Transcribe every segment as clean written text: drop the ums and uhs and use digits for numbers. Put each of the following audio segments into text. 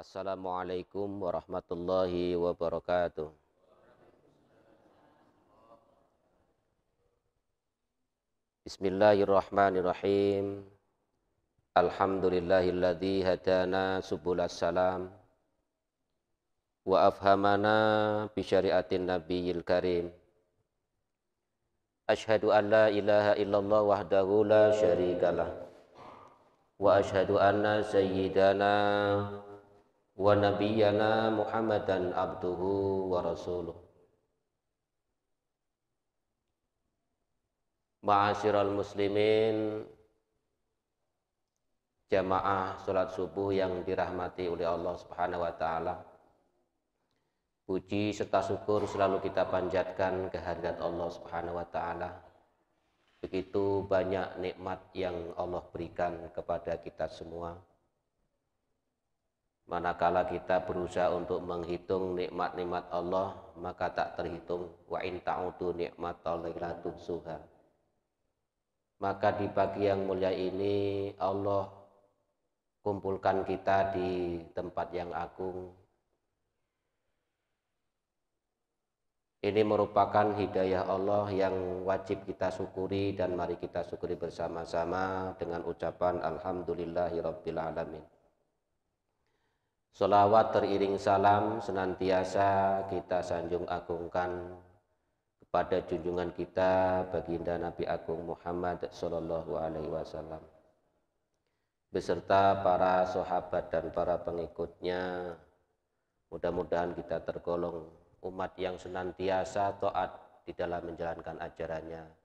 Assalamualaikum warahmatullahi wabarakatuh. Bismillahirrahmanirrahim. Alhamdulillahilladzi hadana subulas salam wa afhamana bi syariatin nabiyil karim. Asyhadu an la ilaha illallah wahdahu la syarikalah wa asyhadu anna sayyidana wa nabiyyana Muhammadan abduhu wa rasuluh. Ma'asyiral muslimin, jamaah salat subuh yang dirahmati oleh Allah Subhanahu wa taala. Puji serta syukur selalu kita panjatkan kehadirat Allah Subhanahu wa taala. Begitu banyak nikmat yang Allah berikan kepada kita semua. Manakala kita berusaha untuk menghitung nikmat-nikmat Allah, maka tak terhitung. Wa in ta'udu ni'matallahi la tuhsuha. Maka di pagi yang mulia ini Allah kumpulkan kita di tempat yang agung. Ini merupakan hidayah Allah yang wajib kita syukuri, dan mari kita syukuri bersama-sama dengan ucapan Alhamdulillahirabbil alamin. Sholawat teriring salam senantiasa kita sanjung agungkan pada junjungan kita baginda Nabi Agung Muhammad sallallahu alaihi wasallam beserta para sahabat dan para pengikutnya. Mudah-mudahan kita tergolong umat yang senantiasa taat di dalam menjalankan ajarannya.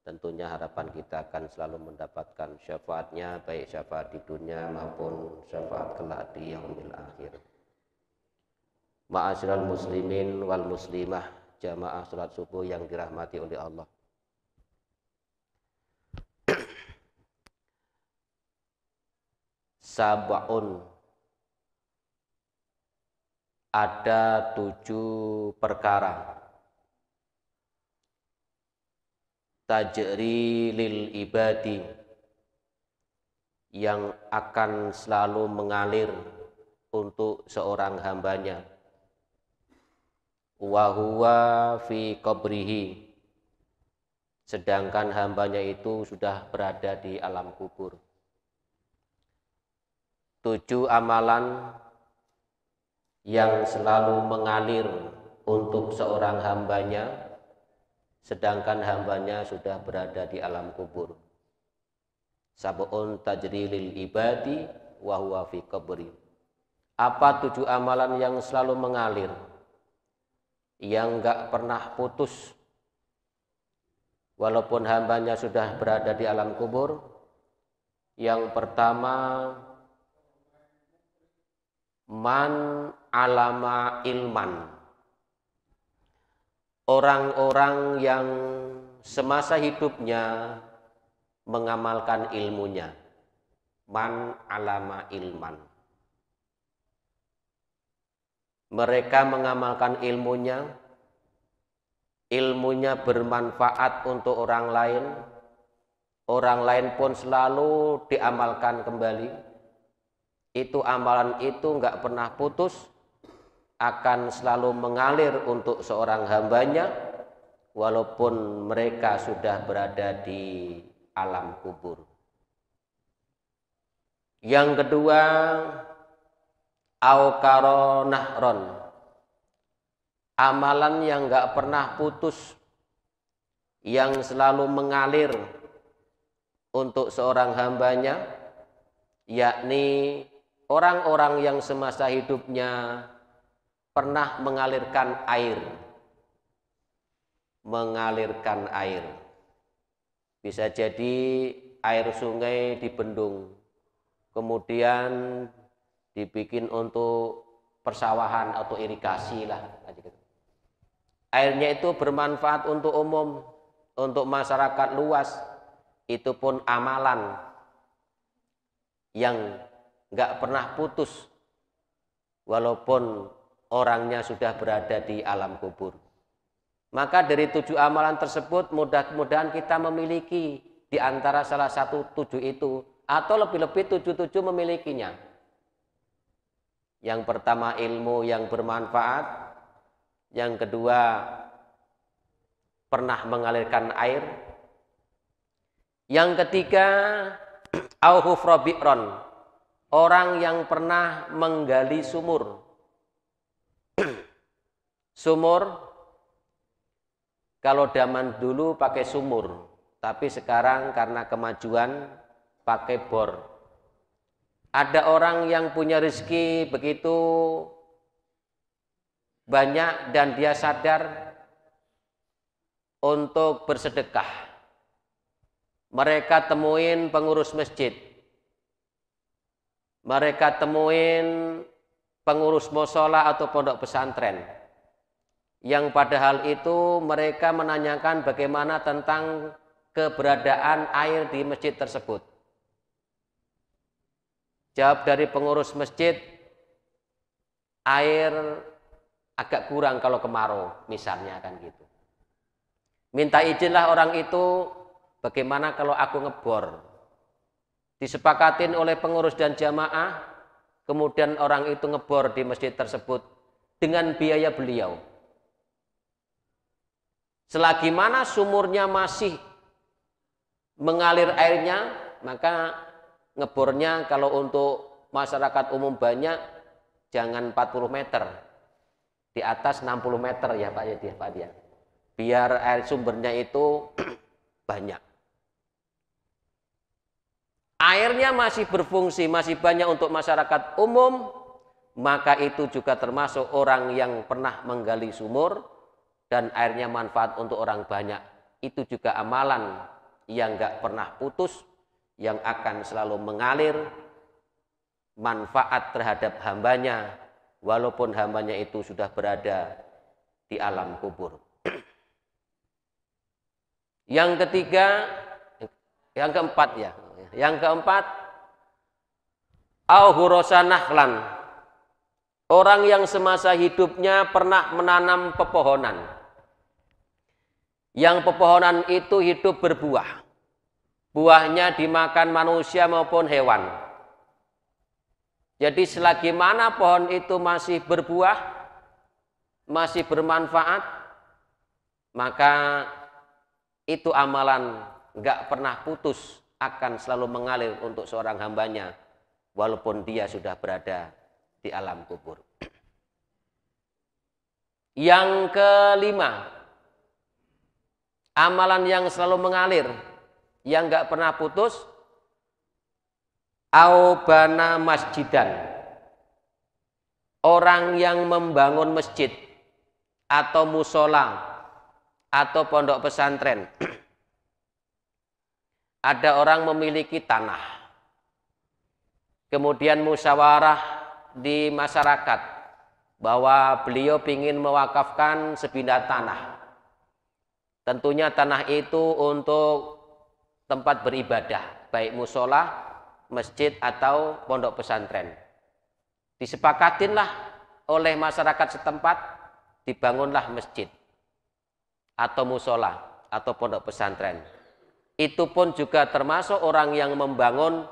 Tentunya harapan kita akan selalu mendapatkan syafaatnya, baik syafaat di dunia maupun syafaat kelak di yaumil akhir. Ma'asyiral muslimin wal muslimah, jamaah salat subuh yang dirahmati oleh Allah. Sab'un, ada 7 perkara tajri lil ibadi yang akan selalu mengalir untuk seorang hambanya. Wa huwa fi qabrihi, sedangkan hambanya itu sudah berada di alam kubur. 7 amalan yang selalu mengalir untuk seorang hambanya, sedangkan hambanya sudah berada di alam kubur. Sab'un tajri lil ibadi wa huwa fi qabri. Apa 7 amalan yang selalu mengalir, yang enggak pernah putus walaupun hambanya sudah berada di alam kubur? Yang pertama, man alama ilman, orang-orang yang semasa hidupnya mengamalkan ilmunya. Man alama ilman, mereka mengamalkan ilmunya, ilmunya bermanfaat untuk orang lain pun selalu diamalkan kembali. Itu amalan itu enggak pernah putus, akan selalu mengalir untuk seorang hambanya walaupun mereka sudah berada di alam kubur. Yang kedua, aukaro nahron, amalan yang enggak pernah putus, yang selalu mengalir untuk seorang hambanya, yakni orang-orang yang semasa hidupnya pernah mengalirkan air. Mengalirkan air. Bisa jadi air sungai dibendung, kemudian dibikin untuk persawahan atau irigasi lah. Airnya itu bermanfaat untuk umum, untuk masyarakat luas. Itu pun amalan yang enggak pernah putus walaupun orangnya sudah berada di alam kubur. Maka dari 7 amalan tersebut mudah-mudahan kita memiliki di antara salah satu 7 itu, atau lebih-lebih 7 memilikinya. Yang pertama ilmu yang bermanfaat, yang kedua pernah mengalirkan air, yang ketiga au hufra bi'ron, orang yang pernah menggali sumur. Sumur, kalau zaman dulu pakai sumur, tapi sekarang karena kemajuan pakai bor. Ada orang yang punya rezeki begitu banyak dan dia sadar untuk bersedekah. Mereka temuin pengurus masjid. Mereka temuin pengurus mushola atau pondok pesantren. Yang padahal itu mereka menanyakan bagaimana tentang keberadaan air di masjid tersebut. Jawab dari pengurus masjid, air agak kurang kalau kemarau, misalnya kan gitu. Minta izinlah orang itu, bagaimana kalau aku ngebor? Disepakatin oleh pengurus dan jamaah, kemudian orang itu ngebor di masjid tersebut dengan biaya beliau. Selagi mana sumurnya masih mengalir airnya, maka ngebornya kalau untuk masyarakat umum banyak, jangan 40 meter. Di atas 60 meter ya Pak ya. Biar air sumbernya itu banyak. Airnya masih berfungsi, masih banyak untuk masyarakat umum, maka itu juga termasuk orang yang pernah menggali sumur dan airnya manfaat untuk orang banyak. Itu juga amalan yang gak pernah putus, yang akan selalu mengalir manfaat terhadap hambanya, walaupun hambanya itu sudah berada di alam kubur. Yang ketiga, yang keempat ya. Yang keempat, au hurosa nakhlan. Orang yang semasa hidupnya pernah menanam pepohonan. Yang pepohonan itu hidup berbuah. Buahnya dimakan manusia maupun hewan. Jadi selagi mana pohon itu masih berbuah, masih bermanfaat, maka itu amalan nggak pernah putus, akan selalu mengalir untuk seorang hambanya, walaupun dia sudah berada di alam kubur. Yang kelima, amalan yang selalu mengalir, yang nggak pernah putus, au bana masjidan, orang yang membangun masjid atau musola atau pondok pesantren. Ada orang memiliki tanah, kemudian musyawarah di masyarakat bahwa beliau ingin mewakafkan sebidang tanah. Tentunya tanah itu untuk tempat beribadah, baik musola, masjid atau pondok pesantren. Disepakatinlah oleh masyarakat setempat, dibangunlah masjid atau musola atau pondok pesantren. Itu pun juga termasuk orang yang membangun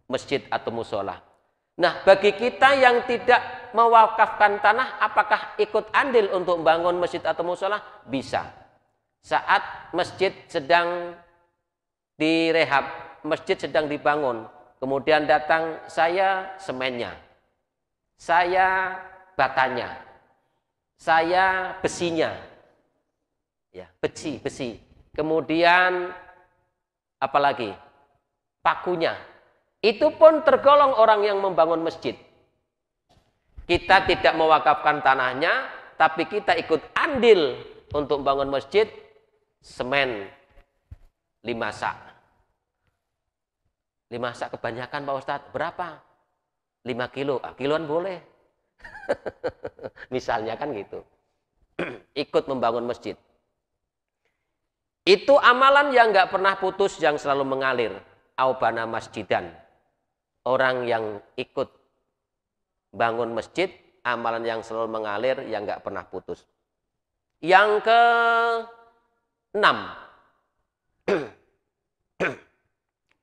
masjid atau musola. Nah, bagi kita yang tidak mewakafkan tanah, apakah ikut andil untuk membangun masjid atau musola? Bisa. Saat masjid sedang direhab, masjid sedang dibangun, kemudian datang, saya semennya, saya batanya, saya besinya, ya, besi, kemudian apalagi pakunya, itu pun tergolong orang yang membangun masjid. Kita tidak mewakafkan tanahnya, tapi kita ikut andil untuk membangun masjid. Semen 5 sak. 5 sak kebanyakan Pak Ustadz, berapa? 5 kilo, kiloan boleh. Misalnya kan gitu. Ikut membangun masjid. Itu amalan yang nggak pernah putus, yang selalu mengalir. Aubana masjidan. Orang yang ikut bangun masjid, amalan yang selalu mengalir, yang nggak pernah putus. Yang ke-6.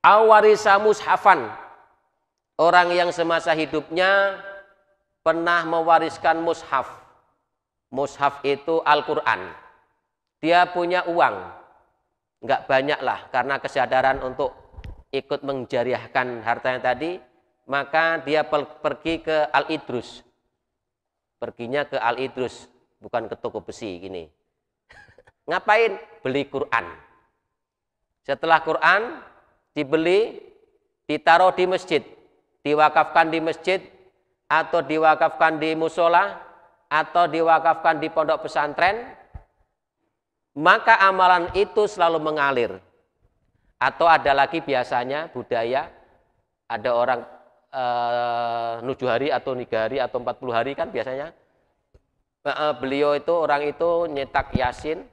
Awarisa mushafan, orang yang semasa hidupnya pernah mewariskan mushaf. Mushaf itu Al-Quran. Dia punya uang, nggak banyak lah, karena kesadaran untuk ikut menjariahkan hartanya tadi, maka dia pergi ke Al-Idrus. Perginya ke Al-Idrus, bukan ke toko besi gini. Ngapain? Beli Quran. Setelah Quran dibeli, ditaruh di masjid, diwakafkan di masjid, atau diwakafkan di musola, atau diwakafkan di pondok pesantren, maka amalan itu selalu mengalir. Atau ada lagi biasanya budaya, ada orang 7 hari atau 3 hari atau 40 hari kan biasanya. Beliau itu, orang itu nyetak Yasin,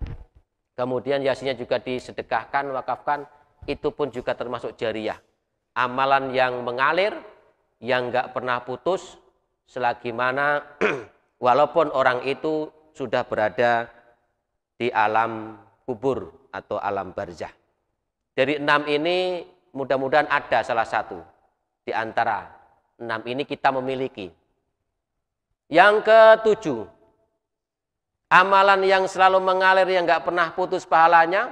kemudian Yasinnya juga disedekahkan, wakafkan, itu pun juga termasuk jariyah. Amalan yang mengalir, yang nggak pernah putus, selagi mana walaupun orang itu sudah berada di alam kubur atau alam barzah. Dari 6 ini mudah-mudahan ada salah satu di antara 6 ini kita memiliki. Yang ke-7, amalan yang selalu mengalir yang nggak pernah putus pahalanya,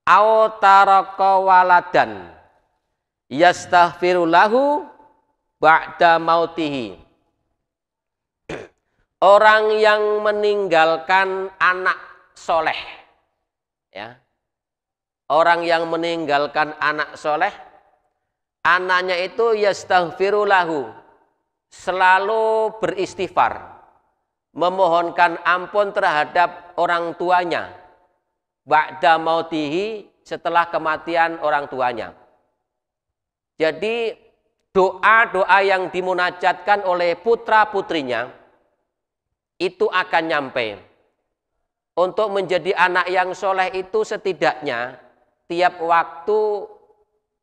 au taraka waladan yastaghfiru lahu ba'da mautihi. Orang yang meninggalkan anak soleh, ya, orang yang meninggalkan anak soleh, anaknya itu yastaghfiru lahu, selalu beristighfar, memohonkan ampun terhadap orang tuanya, ba'da mautihi, setelah kematian orang tuanya. Jadi doa-doa yang dimunajatkan oleh putra-putrinya itu akan nyampe. Untuk menjadi anak yang soleh itu setidaknya tiap waktu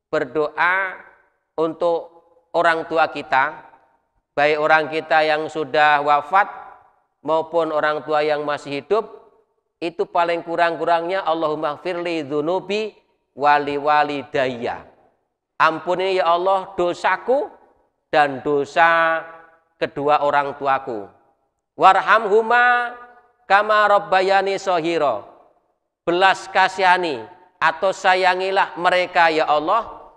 berdoa untuk orang tua kita, baik orang kita yang sudah wafat maupun orang tua yang masih hidup, itu paling kurang-kurangnya Allahumma firli dzunubi wali walidayya. Ampuni ya Allah dosaku dan dosa kedua orang tuaku. Warhamhuma kama rabbayani shaghira. Belas kasihani atau sayangilah mereka ya Allah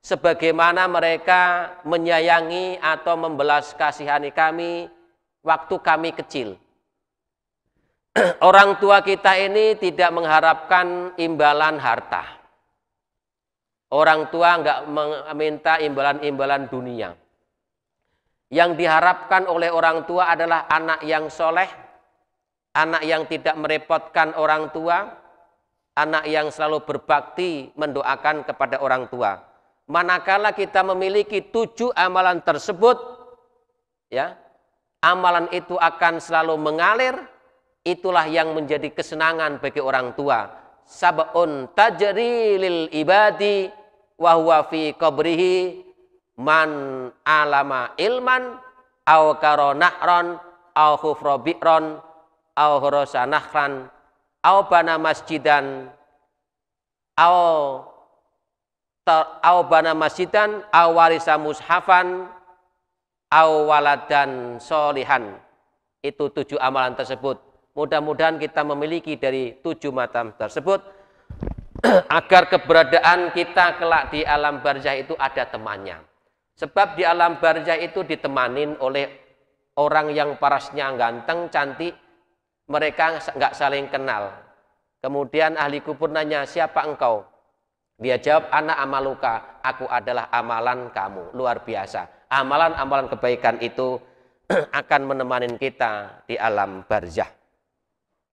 sebagaimana mereka menyayangi atau membelas kasihani kami waktu kami kecil. Orang tua kita ini tidak mengharapkan imbalan harta. Orang tua enggak meminta imbalan-imbalan dunia. Yang diharapkan oleh orang tua adalah anak yang soleh, anak yang tidak merepotkan orang tua, anak yang selalu berbakti mendoakan kepada orang tua. Manakala kita memiliki 7 amalan tersebut, ya, amalan itu akan selalu mengalir. Itulah yang menjadi kesenangan bagi orang tua. Sab'un tajri lil ibadi wa huwa fi qabrihi man alama ilman au karo nahron au khufra bi'ron au hurasa nahran au bana masjidan au bana masjidan au warisa mushafan au waladan solihan. Itu 7 amalan tersebut. Mudah-mudahan kita memiliki dari 7 macam tersebut agar keberadaan kita kelak di alam barzah itu ada temannya. Sebab di alam barzah itu ditemanin oleh orang yang parasnya ganteng, cantik, mereka nggak saling kenal. Kemudian ahli kubur nanya, siapa engkau? Dia jawab, ana amaluka, aku adalah amalan kamu. Luar biasa. Amalan-amalan kebaikan itu akan menemani kita di alam barzah.